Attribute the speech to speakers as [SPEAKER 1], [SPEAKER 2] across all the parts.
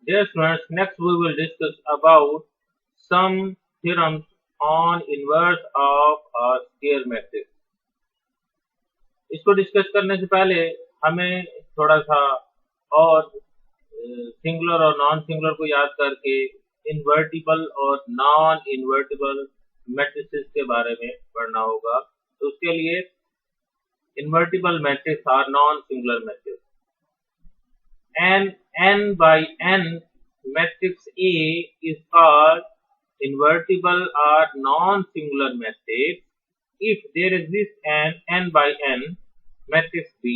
[SPEAKER 1] Dear students, next we will discuss about some theorems on inverse of a square matrix. इसको discuss करने से पहले हमें थोड़ा सा और सिंगुलर और नॉन सिंगुलर को याद करके इन्वर्टिबल और नॉन इन्वर्टिबल मैट्रिसेस के बारे में पढ़ना होगा। तो उसके लिए इन्वर्टिबल मैट्रिक्स और non singular matrix n by n matrix A is called invertible or non-singular matrix if there exists an n by n matrix B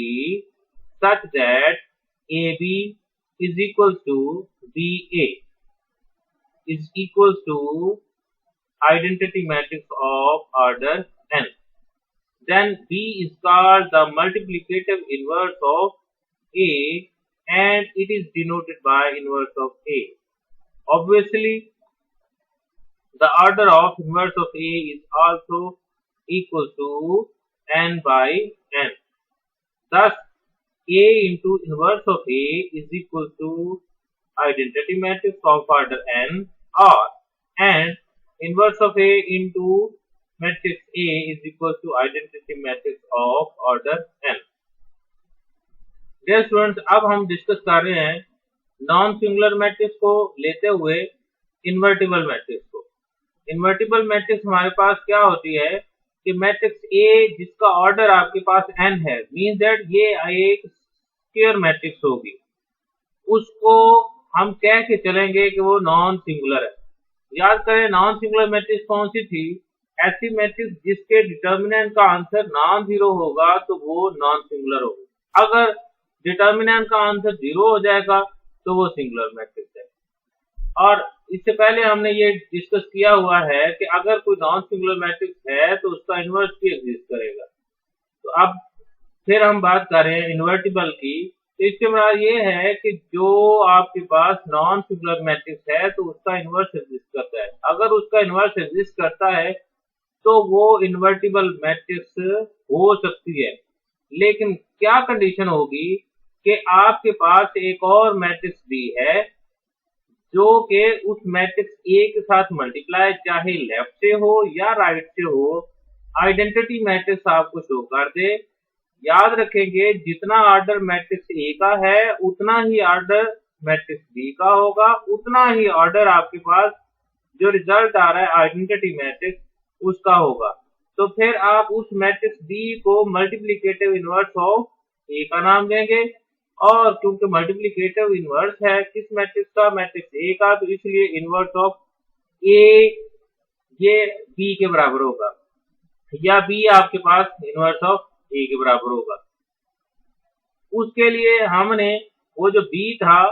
[SPEAKER 1] such that AB is equal to BA is equal to identity matrix of order n. Then B is called the multiplicative inverse of A and it is denoted by inverse of A. Obviously, the order of inverse of A is also equal to n by n. Thus, A into inverse of A is equal to identity matrix of order n, or and inverse of A into matrix A is equal to identity matrix of order n. Dear students, अब हम discuss कर रहे हैं non singular matrix को लेते हुए invertible matrix को। Invertible matrix हमारे पास क्या होती है कि मैट्रिक्स ए जिसका ऑर्डर आपके पास n है, मींस दैट ये एक स्क्वायर मैट्रिक्स होगी, उसको हम कह के चलेंगे कि वो नॉन सिंगुलर है। याद करें नॉन सिंगुलर मैट्रिक्स कौन सी थी? ऐसी मैट्रिक्स जिसके डिटर्मिनेंट का आंसर नॉन जीरो होगा तो वो नॉन सिंगुलर होगी। अगर डिटर्मिनेंट का आंसर जीरो हो जाएगा तो वो सिंगुलर मैट्रिक्स है। और इससे पहले हमने ये डिस्कस किया हुआ है कि अगर कोई नॉन सिंगुलर मैट्रिक्स है तो उसका इन्वर्स भी एग्जिस्ट करेगा। तो अब फिर हम बात कर रहे हैं इन्वर्टिबल की। तो इसके बाद ये है कि जो आपके पास नॉन सिंगुलर मैट्रिक्स है तो उसका इन्वर्स एग्जिस्ट करता है। अगर उसका इन्वर्स एग्जिस्ट करता है तो वो इन्वर्टिबल मैट्रिक्स हो सकती है, लेकिन क्या कंडीशन होगी कि आपके पास एक और मैट्रिक्स B है जो कि उस मैट्रिक्स A के साथ मल्टीप्लाई चाहे लेफ्ट से हो या राइट से हो, आइडेंटिटी मैट्रिक्स आपको शो कर दे। याद रखेंगे जितना ऑर्डर मैट्रिक्स A का है उतना ही ऑर्डर मैट्रिक्स B का होगा, उतना ही ऑर्डर आपके पास जो रिजल्ट आ रहा है आइडेंटिटी मैट्रिक्स उसका होगा। तो फिर आप उस मैट्रिक्स B को मल्टीप्लिकेटिव इनवर्स ऑफ A का नाम देंगे, और क्योंकि मल्टीप्लिकेटिव इनवर्स है किस मैट्रिक्स का? मैट्रिक्स A का, तो इसलिए इनवर्स ऑफ A ये B के बराबर होगा या B आपके पास इनवर्स ऑफ A के बराबर होगा। उसके लिए हमने वो जो B था,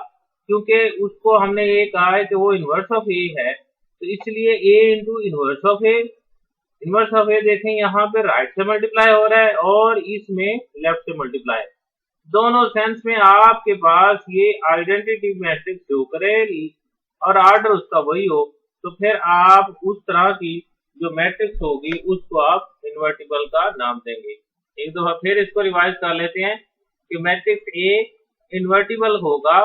[SPEAKER 1] क्योंकि उसको हमने ये कहा है कि वो इनवर्स ऑफ A है, तो इसलिए A into inverse of A। Inverse of A देखें यहाँ पे राइट से मल्टीप्लाई हो रहा है और इसमें लेफ्ट से मल्टीप्लाई। दोनों सेंस में आपके पास ये आइडेंटिटी मैट्रिक्स शो करे और ऑर्डर उसका वही हो, तो फिर आप उस तरह की जो मैट्रिक्स होगी उसको आप इन्वर्टिबल का नाम देंगे। एक दफा फिर इसको रिवाइज कर लेते हैं कि मैट्रिक्स A इन्वर्टिबल होगा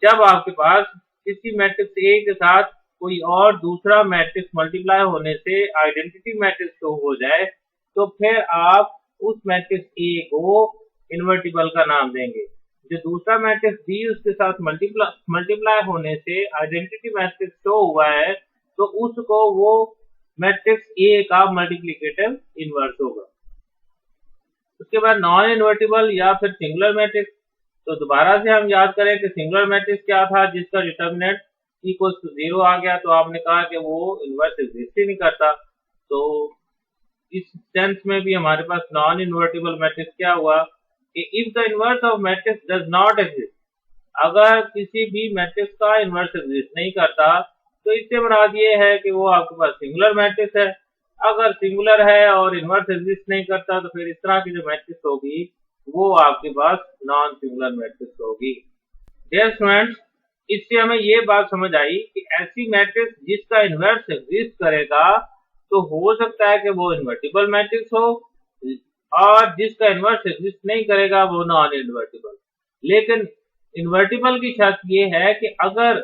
[SPEAKER 1] जब आपके पास किसी मैट्रिक्स A के साथ कोई और दूसरा मैट्रिक्स मल्टीप्लाई होने से आइडेंटिटी मैट्रिक्स शो हो जाए, तो फिर आप उस मैट्रिक्स A को इन्वर्टिबल का नाम देंगे। जो दूसरा मैट्रिक्स B उसके साथ मल्टीप्लाई होने से आइडेंटिटी मैट्रिक्स शो हुआ है तो उसको वो मैट्रिक्स A का मल्टीप्लिकेटिव इनवर्स होगा। उसके बाद नॉन इन्वर्टिबल या फिर सिंगुलर मैट्रिक्स। तो दोबारा से हम याद करें कि सिंगुलर मैट्रिक्स क्या था? जिसका डिटर्मिनेंट इक्वल टू 0 आ गया तो आपने कहा कि वो इनवर्स एग्जिस्ट ही नहीं करता। तो इस सेंस में भी हमारे पास नॉन इन्वर्टिबल मैट्रिक्स क्या हुआ कि if the inverse of matrix does not exist, अगर किसी भी मैट्रिक्स का इनवर्स एग्जिस्ट नहीं करता तो इससे मुराद ये है कि वो आपके पास सिंगुलर मैट्रिक्स है। अगर सिंगुलर है और इनवर्स एग्जिस्ट नहीं करता तो फिर इस तरह की जो मैट्रिक्स होगी वो आपके पास नॉन सिंगुलर मैट्रिक्स होगी। डियर स्टूडेंट्स, इससे हमें ये बात समझ आई कि ऐसी मैट्रिक्स जिसका इनवर्स एग्जिस्ट करेगा तो हो सकता है कि वो इन्वर्टिबल मैट्रिक्स हो, और जिसका इनवर्स एग्जिस्ट नहीं करेगा वो नॉन इन्वर्टिबल। लेकिन इन्वर्टिबल की शर्त ये है कि अगर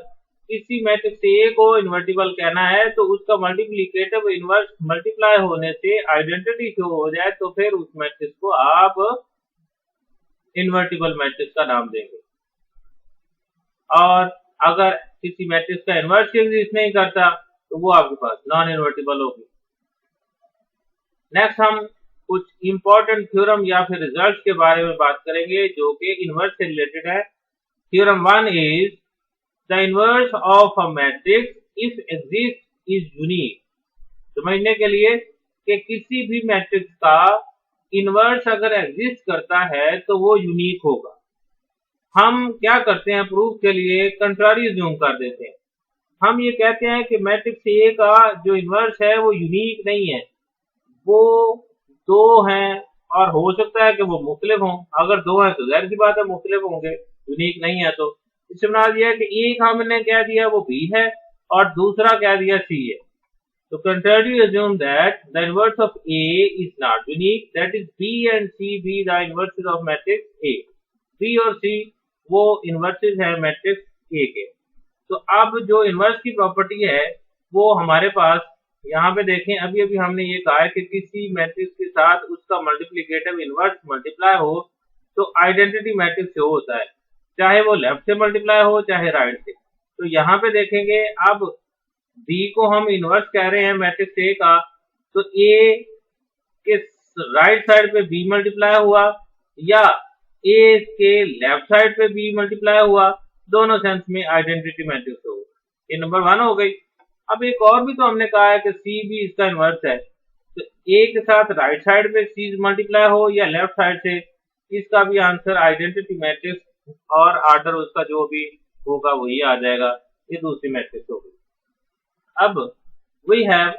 [SPEAKER 1] किसी मैट्रिक्स ए को इन्वर्टिबल कहना है तो उसका मल्टीप्लिकेटिव इनवर्स मल्टीप्लाई होने से आइडेंटिटी शो हो जाए तो फिर उस मैट्रिक्स को आप इन्वर्टिबल मैट्रिक्स का नाम देंगे। और अगर किसी मैट्रिक्स का इनवर्स एग्जिस्ट नहीं करता तो वो आपके पास नॉन इन्वर्टिबल होगी। नेक्स्ट हम कुछ इंपॉर्टेंट थ्योरम या फिर रिजल्ट्स के बारे में बात करेंगे जो कि इनवर्स से रिलेटेड है। Theorem 1 is the inverse of a matrix if exist is unique. समझने के लिए कि किसी भी मैट्रिक्स का इनवर्स अगर एग्जिस्ट करता है तो वो यूनिक होगा। हम क्या करते हैं प्रूफ के लिए कंट्रारी अज्यूम कर देते हैं। हम ये कहते हैं कि मैट्रिक्स ए का जो इनवर्स है वो यूनिक नहीं है, वो दो हैं और हो सकता है कि वो मुख्तलिफ हों। अगर दो हैं तो जाहिर सी बात है मुख्तलिफ होंगे, यूनिक नहीं है। तो इससे बना दिया कि एक हमने कह दिया वो बी है और दूसरा कह दिया सी है। तो contrary assume that the inverse of A is not unique, that is B and C be the inverses of matrix A. B और C वो inverses है matrix A के। तो अब जो इनवर्स की प्रॉपर्टी है वो हमारे पास यहाँ पे देखें, अभी अभी हमने ये कहा है कि किसी मैट्रिक्स के साथ उसका मल्टीप्लिकेटिव इनवर्स मल्टीप्लाई हो तो आइडेंटिटी मैट्रिक्स शो होता है, चाहे वो लेफ्ट से मल्टीप्लाई हो चाहे राइट से। तो यहाँ पे देखेंगे अब B को हम इनवर्स कह रहे हैं मैट्रिक्स A का, तो A के राइट साइड पे B मल्टीप्लाई हुआ या A के लेफ्ट साइड पे B मल्टीप्लाई हुआ, दोनों सेंस में आइडेंटिटी मैट्रिक्स होगा। ये नंबर 1 हो गई। अब एक और भी तो हमने कहा है कि C भी इसका इनवर्स है, तो A के साथ राइट साइड पे C मल्टीप्लाई हो या लेफ्ट साइड से, इसका भी आंसर आइडेंटिटी मैट्रिक्स और आर्डर उसका जो भी होगा वही आ जाएगा। ये दूसरी मैट्रिक्स होगी। अब वी हैव,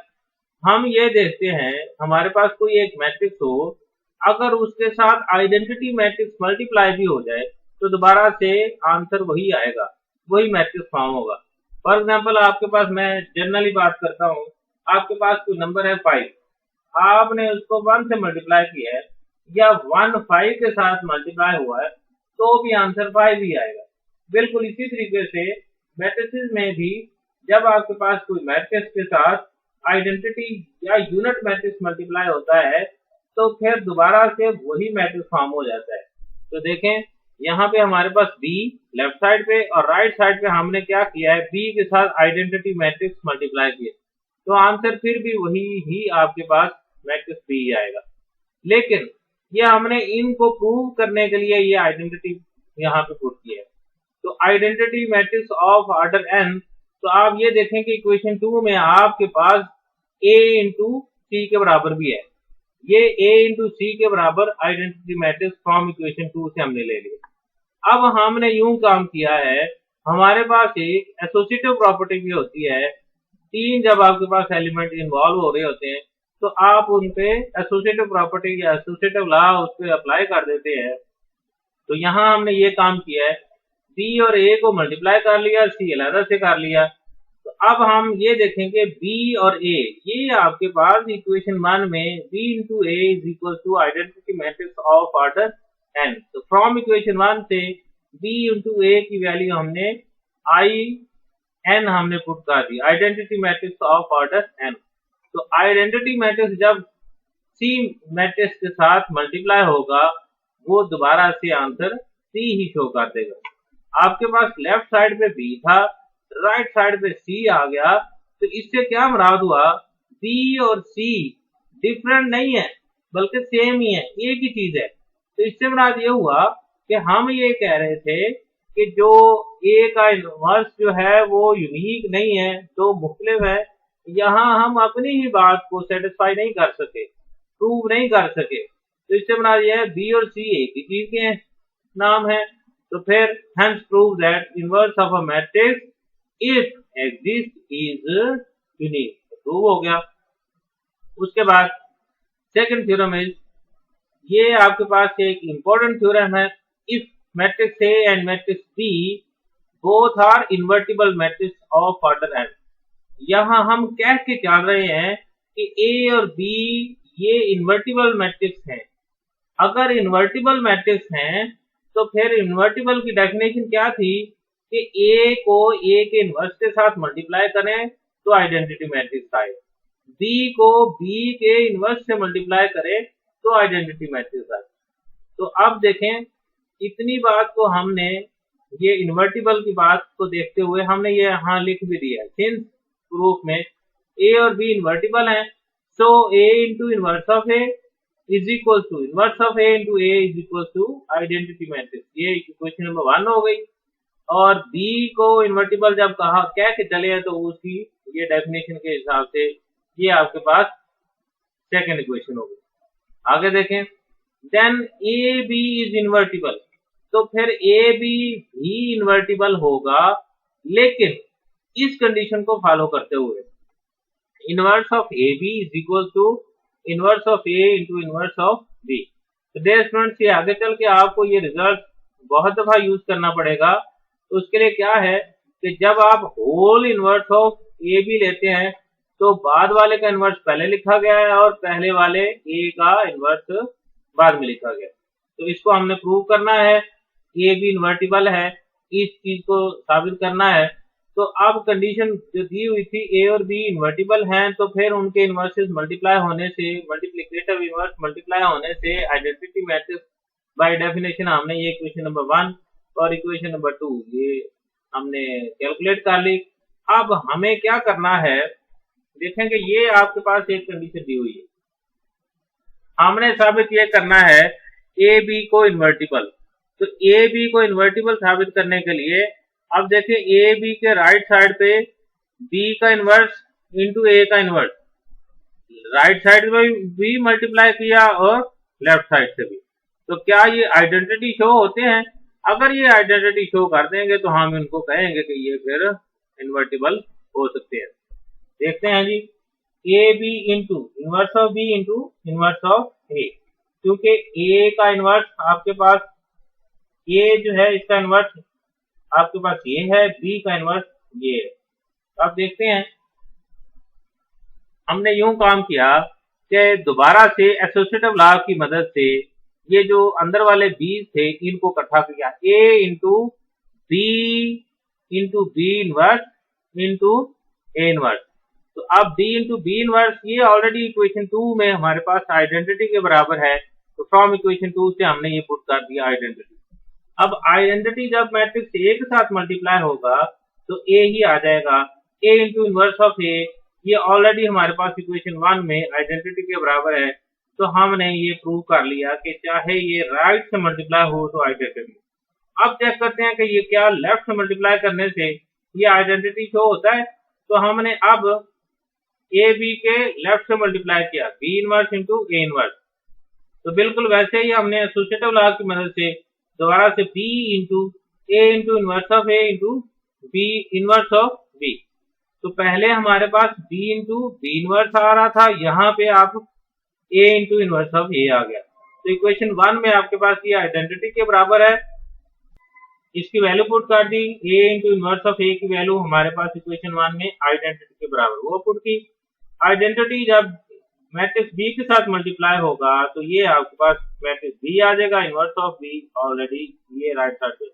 [SPEAKER 1] हम ये देखते हैं हमारे पास कोई एक मैट्रिक्स हो, अगर उसके साथ आइडेंटिटी मैट्रिक्स मल्टीप्लाई भी हो जाए तो दोबारा से आंसर वही आएगा, वही मैट्रिक्स फॉर्म होगा। फॉर एग्जांपल आपके पास, मैं जनरली बात करता हूँ, आपके पास कोई नंबर है 5, आपने उसको 1 से मल्टीप्लाई किया है या 1 5 के साथ मल्टीप्लाई हुआ है तो भी आंसर 5 ही आएगा। बिल्कुल इसी तरीके से मैट्रिसेस में भी जब आपके पास कोई मैट्रिक्स के साथ आइडेंटिटी या यूनिट मैट्रिक्स मल्टीप्लाई होता है तो फिर दोबारा से वही मैट्रिक्स फॉर्म हो जाता है। तो देखें यहाँ पे हमारे पास B लेफ्ट साइड पे और राइट साइड पे हमने क्या किया है, B के साथ आइडेंटिटी मैट्रिक्स मल्टीप्लाई किया, तो आंसर फिर भी वही ही आपके पास मैट्रिक्स B ही आएगा। लेकिन ये हमने इनको प्रूव करने के लिए ये आइडेंटिटी यहाँ पे पुट किया है। तो identity matrix of order n, तो आप ये देखें कि इक्वेशन 2 में आपके पास A इंटू C के बराबर भी है। ये A इंटू C के बराबर आइडेंटिटी मैट्रिक्स फ्रॉम इक्वेशन 2 से हमने ले लिया। अब हमने यूं काम किया है, हमारे पास एक एसोसिएटिव प्रॉपर्टी भी होती है। 3 जब आपके पास एलिमेंट इन्वॉल्व हो रहे होते हैं तो आप उन पे एसोसिएटिव प्रॉपर्टी या एसोसिएटिव लॉ उस पर अप्लाई कर देते हैं। तो यहाँ हमने ये काम किया है, B और A को मल्टीप्लाई कर लिया, C अलग से कर लिया। तो अब हम ये देखेंगे B और A, ये आपके पास इक्वेशन 1 में B into A is equal to identity matrix of order n। तो फ्रॉम इक्वेशन 1 से B इंटू A की वैल्यू हमने n हमने पुट कर दी, identity matrix of order n। तो आइडेंटिटी मैट्रिक्स जब C मैट्रिक्स के साथ मल्टीप्लाई होगा वो दोबारा से आंसर C ही शो कर देगा। आपके पास लेफ्ट साइड पे B था, राइट साइड पे C आ गया, तो इससे क्या मुराद हुआ, B और C डिफरेंट नहीं है बल्कि सेम ही है, एक ही चीज है। तो इससे मुराद ये हुआ कि हम ये कह रहे थे कि जो A का इनवर्स जो है वो यूनिक नहीं है, तो मुख्तलिफ है। यहाँ हम अपनी ही बात को सेटिस्फाई नहीं कर सके, प्रूव नहीं कर सके, तो इससे बना दिया है B और C एक ही चीज के नाम है। तो फिर hence prove that inverse of a matrix if exist is unique, prove हो गया। उसके बाद सेकंड थ्योरम है, ये आपके पास एक इंपॉर्टेंट थ्योरम है, if matrix A and matrix B both are invertible matrix of order n। यहाँ हम कह के चल रहे हैं कि A और B ये इन्वर्टिबल मैट्रिक्स हैं। अगर इन्वर्टिबल मैट्रिक्स हैं तो फिर इन्वर्टिबल की डेफिनेशन क्या थी कि ए को ए के इनवर्स के साथ मल्टीप्लाई करें तो आइडेंटिटी मैट्रिक्स आए, बी को बी के इनवर्स से मल्टीप्लाई करें तो आइडेंटिटी मैट्रिक्स आए। तो अब देखें, इतनी बात को हमने ये इन्वर्टिबल की बात को देखते हुए हमने ये यहाँ लिख भी दिया है। सिंस प्रूफ में ए और बी इन्वर्टिबल हैं, so A into inverse of A is equal to inverse of A into A is equal to identity matrix. ये इक्वेशन नंबर 1 हो गई। और बी को इन्वर्टिबल जब कहा क्या कि चले हैं, तो उसकी ये डेफिनेशन के हिसाब से ये आपके पास सेकंड इक्वेशन हो गई। आगे देखें, then A B is invertible, तो फिर ए बी भी इन्वर्टिबल होगा, लेकिन इस कंडीशन को फॉलो करते हुए inverse of A B is equal to inverse of A into inverse of B. तो डियर स्टूडेंट्स, ये आगे चल के आपको ये रिजल्ट बहुत दफा यूज करना पड़ेगा। तो उसके लिए क्या है कि जब आप whole inverse of A B लेते हैं तो बाद वाले का इनवर्स पहले लिखा गया है और पहले वाले ए का इनवर्स बाद में लिखा गया। तो इसको हमने प्रूव करना है, ए बी इन्वर्टिबल है, इस चीज को साबित करना है। तो अब कंडीशन जो दी हुई थी ए और बी इन्वर्टिबल हैं, तो फिर उनके इनवर्सेस मल्टीप्लाई होने से, मल्टीप्लिकेटिव इनवर्स मल्टीप्लाई होने से आइडेंटिटी मैट्रिक्स बाय डेफिनेशन हमने ये इक्वेशन नंबर 1 और इक्वेशन नंबर 2 ये हमने कैलकुलेट कर ली। अब हमें क्या करना है, देखेंगे ये आपके पास एक कंडीशन दी हुई है, हमने साबित ये करना है ए बी को इन्वर्टिबल। तो ए बी को इन्वर्टिबल साबित करने के लिए अब देखें, ए बी के राइट साइड पे बी का इनवर्स इंटू ए का इनवर्स, राइट साइड में भी मल्टीप्लाई किया और लेफ्ट साइड से भी। तो क्या ये आइडेंटिटी शो होते हैं? अगर ये आइडेंटिटी शो कर देंगे तो हम इनको कहेंगे कि ये फिर इन्वर्टिबल हो सकते हैं। देखते हैं जी, A B into inverse of B into inverse of A, क्योंकि ए का इनवर्स आपके पास ए जो है इसका इनवर्स आपके पास ये है, बी का इनवर्स ये है। तो आप देखते हैं हमने यूं काम किया कि दोबारा से एसोसिएटिव लॉ की मदद से ये जो अंदर वाले बी थे इनको इकट्ठा किया, A into B inverse into A inverse. तो अब b इंटू बी इनवर्स ये ऑलरेडी इक्वेशन 2 में हमारे पास आइडेंटिटी के बराबर है, तो फ्रॉम इक्वेशन 2 से हमने ये पुट कर दिया आइडेंटिटी। अब आइडेंटिटी जब मैट्रिक्स ए के साथ मल्टीप्लाई होगा तो ए ही आ जाएगा, ए इंटू इनवर्स ऑफ ए ये ऑलरेडी हमारे पास इक्वेशन 1 में आइडेंटिटी के बराबर है। तो हमने ये प्रूव कर लिया कि चाहे ये राइट से मल्टीप्लाई हो तो आइडेंटिटी। अब चेक करते हैं कि ये क्या लेफ्ट से मल्टीप्लाई करने से ये आइडेंटिटी शो होता है। तो हमने अब ए बी के लेफ्ट से मल्टीप्लाई किया, B inverse into A inverse. तो बिल्कुल वैसे ही हमने एसोसिएटिव लॉ की मदद से दोबारा से B into A into inverse of A into B inverse of B. तो पहले हमारे पास बी इंटू बी इनवर्स आ रहा था, यहाँ पे आप A into inverse of A आ गया। तो इक्वेशन 1 में आपके पास ये आइडेंटिटी के बराबर है, इसकी वैल्यू पुट कर दी, ए इंटू इनवर्स ऑफ ए की वैल्यू हमारे पास इक्वेशन 1 में आइडेंटिटी के बराबर वो पुट की। आइडेंटिटी जब मैट्रिक्स बी के साथ मल्टीप्लाई होगा तो ये आपके पास मैट्रिक्स बी आ जाएगा, इनवर्स ऑफ बी ऑलरेडी ये राइट साइड पे।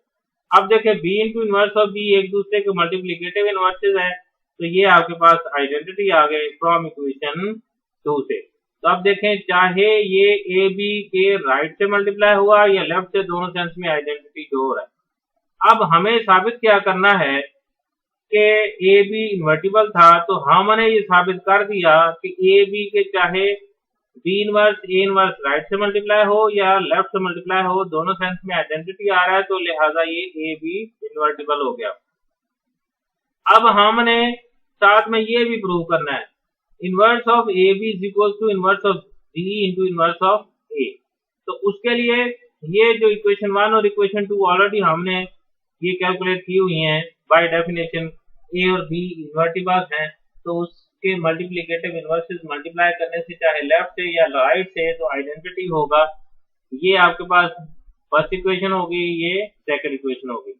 [SPEAKER 1] अब देखें B into inverse of B एक दूसरे के मल्टीप्लिकेटिव इनवर्सेस है, तो ये आपके पास आइडेंटिटी आ गई फ्रॉम इक्वेशन 2 से। तो अब देखें, चाहे ये ए बी के राइट से मल्टीप्लाई हुआ या लेफ्ट से, दोनों सेंस में आइडेंटिटी शो हो रहा है। अब हमें साबित क्या करना है कि ए बी इन्वर्टिबल था, तो हमने ये साबित कर दिया कि ए बी के चाहे B inverse A inverse right से मल्टीप्लाई हो या लेफ्ट से मल्टीप्लाई हो, दोनों सेंस में आइडेंटिटी आ रहा है, तो लिहाजा ये ए बी इन्वर्टिबल हो गया। अब हमने साथ में ये भी प्रूव करना है, inverse of A B is equal to inverse of B into inverse of A. तो उसके लिए ये जो इक्वेशन 1 और इक्वेशन 2 ऑलरेडी हमने ये कैलकुलेट की हुई हैं बाय डेफिनेशन, ए और बी इन्वर्टिबल हैं, तो उसके मल्टीप्लिकेटिव इनवर्सेस मल्टीप्लाई करने से चाहे लेफ्ट से या राइट से तो आइडेंटिटी होगा। ये आपके पास फर्स्ट इक्वेशन होगी, ये सेकंड इक्वेशन होगी।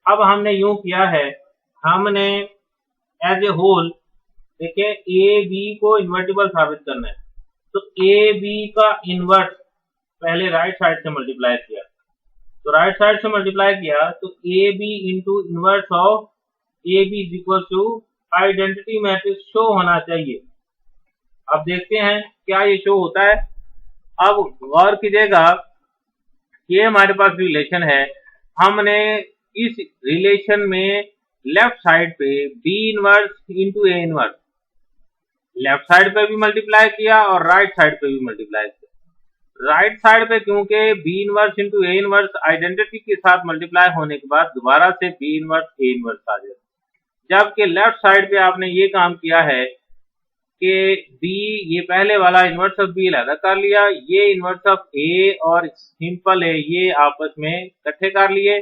[SPEAKER 1] अब हमने यूं किया है, हमने एज ए होल देखिए ए बी को इन्वर्टिबल साबित करना है, तो ए बी का इनवर्स पहले राइट साइड से मल्टीप्लाई किया, तो राइट साइड से मल्टीप्लाई किया तो A B into inverse of A B is equal to identity matrix show होना चाहिए। अब देखते हैं क्या ये शो होता है। अब गौर कीजिएगा, ये हमारे पास रिलेशन है, हमने इस रिलेशन में लेफ्ट साइड पे B inverse into A inverse left side पे भी मल्टीप्लाई किया और राइट साइड पे भी मल्टीप्लाई किया। राइट साइड पे क्योंकि B inverse into A inverse identity के साथ मल्टीप्लाई होने के बाद दोबारा से बी इनवर्स ए इनवर्स आ जाए, जबकि लेफ्ट साइड पे आपने ये काम किया है कि बी, ये पहले वाला इनवर्स ऑफ बी अलग कर लिया, ये इनवर्स ऑफ ए और सिंपल है ये आपस में इकट्ठे कर लिए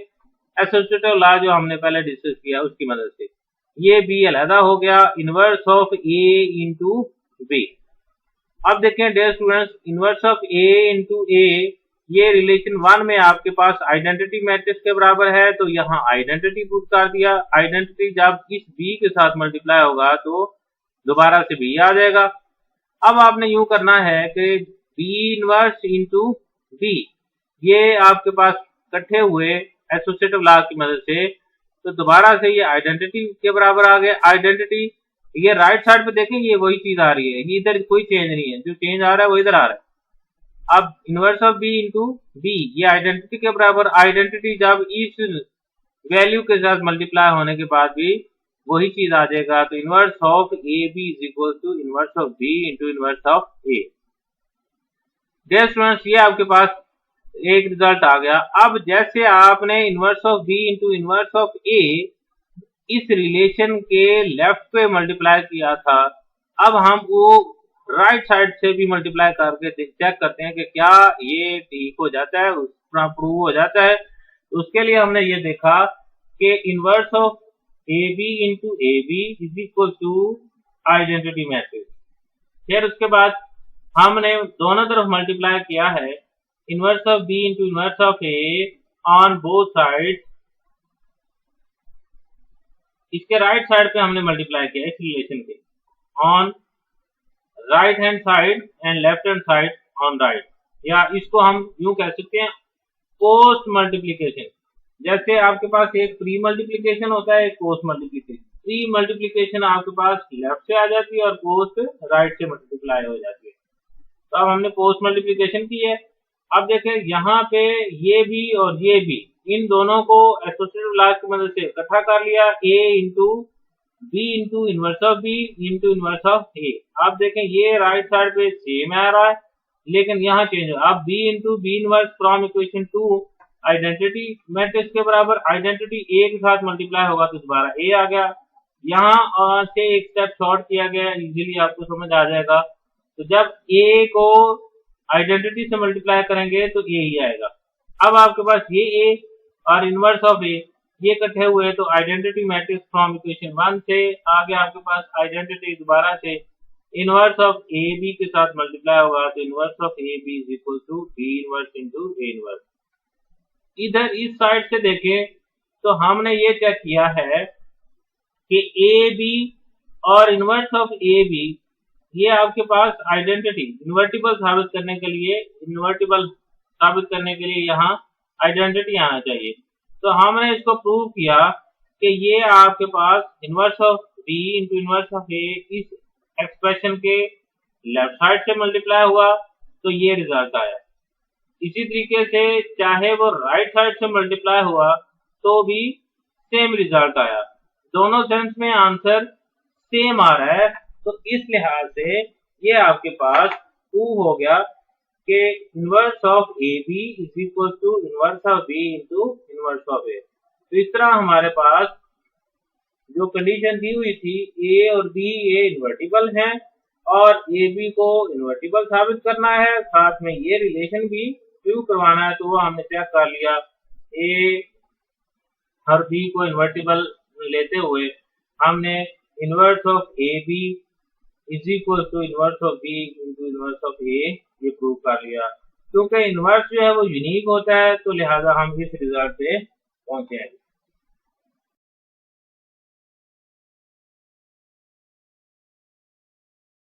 [SPEAKER 1] एसोसिएटिव लॉ जो हमने पहले डिस्कस किया उसकी मदद से। ये बी अलहदा हो गया inverse of A into B. अब देखें dear students, inverse of A into A ये रिलेशन 1 में आपके पास आइडेंटिटी मैट्रिक्स के बराबर है, तो यहाँ आइडेंटिटी पुट कर दिया। आइडेंटिटी जब इस बी के साथ मल्टीप्लाई होगा तो दोबारा से बी आ जाएगा। अब आपने यूं करना है कि बी इनवर्स इंटू बी ये आपके पास इकट्ठे हुए एसोसिएटिव लॉ की मदद से, तो दोबारा से ये आइडेंटिटी के बराबर आ गए। आइडेंटिटी ये राइट साइड पे देखें, ये वही चीज आ रही है, इधर कोई चेंज नहीं है, जो चेंज आ रहा है वो इधर आ रहा है। अब inverse of B into B ये आइडेंटिटी के बराबर, आइडेंटिटी जब इस वैल्यू के साथ मल्टीप्लाई होने के बाद भी वही चीज आ जाएगा, तो inverse of A B is equal to inverse of B into inverse of A. Dear students, ये आपके पास एक रिजल्ट आ गया। अब जैसे आपने inverse of B into inverse of A इस रिलेशन के लेफ्ट पे मल्टीप्लाई किया था, अब हम वो राइट साइड से भी मल्टीप्लाई करके चेक करते हैं कि क्या ये ठीक हो जाता है, प्रूव हो जाता है। तो उसके लिए हमने ये देखा कि inverse of A B into A B is equal to identity matrix. फिर उसके बाद हमने दोनों तरफ मल्टीप्लाई किया है inverse of B into inverse of A on both side. इसके राइट साइड पे हमने मल्टीप्लाई किया इस रिलेशन के on right hand side and left hand side on right, या इसको हम यूं कह सकते हैं पोस्ट मल्टीप्लीकेशन। जैसे आपके पास एक प्री मल्टीप्लीकेशन होता है, एक पोस्ट मल्टीप्लीकेशन। प्री मल्टीप्लीकेशन आपके पास लेफ्ट से आ जाती है और पोस्ट राइट से मल्टीप्लाई हो जाती है। तो अब हमने पोस्ट मल्टीप्लीकेशन की है। अब देखें यहाँ पे ये भी और ये भी, इन दोनों को एसोसिएटिव लॉ की मदद से इकट्ठा कर लिया, A into B into inverse of B into inverse of A. आप देखें ये राइट साइड पे सेम आ रहा है, लेकिन यहाँ चेंज हो। अब B into B inverse from equation 2 identity matrix के बराबर, आइडेंटिटी ए के साथ मल्टीप्लाई होगा तो दोबारा ए आ गया। यहाँ से एक स्टेप शॉर्ट किया गया, इजीली आपको समझ आ जाएगा। तो जब ए को आइडेंटिटी से मल्टीप्लाई करेंगे तो ए ही आएगा। अब आपके पास ये ए और इनवर्स ऑफ ए ये इकट्ठे हुए तो आइडेंटिटी मैट्रिक्स फ्रॉम इक्वेशन 1 से आ गया आपके पास आइडेंटिटी दोबारा से इनवर्स ऑफ ए बी के साथ मल्टीप्लाई होगा तो inverse of A B is equal to B inverse into A inverse. इधर इस साइड से देखें तो हमने ये चेक किया है कि ए बी और इनवर्स ऑफ ए बी ये आपके पास आइडेंटिटी इन्वर्टिबल साबित करने के लिए यहाँ आइडेंटिटी आना चाहिए। तो हमने इसको प्रूव किया कि ये आपके पास inverse of B into inverse of A इस एक्सप्रेशन के लेफ्ट साइड से मल्टीप्लाई हुआ तो ये रिजल्ट आया। इसी तरीके से चाहे वो राइट साइड से मल्टीप्लाई हुआ तो भी सेम रिजल्ट आया। दोनों सेंस में आंसर सेम आ रहा है। तो इस लिहाज से ये आपके पास प्रूव हो गया कि inverse of A B is equal to inverse of B into inverse of A. तो इस तरह हमारे पास जो कंडीशन दी हुई थी ए और बी ये इन्वर्टिबल हैं और ए बी को इन्वर्टिबल साबित करना है, साथ में ये रिलेशन भी प्रूव करवाना है, तो वो हमने चेक कर लिया। ए और बी को इन्वर्टिबल लेते हुए हमने inverse of A B is equal to inverse of B into inverse of A ये प्रूव कर लिया। क्योंकि इनवर्स जो है वो यूनिक होता है तो लिहाजा हम इस रिजल्ट पे पहुंचे हैं।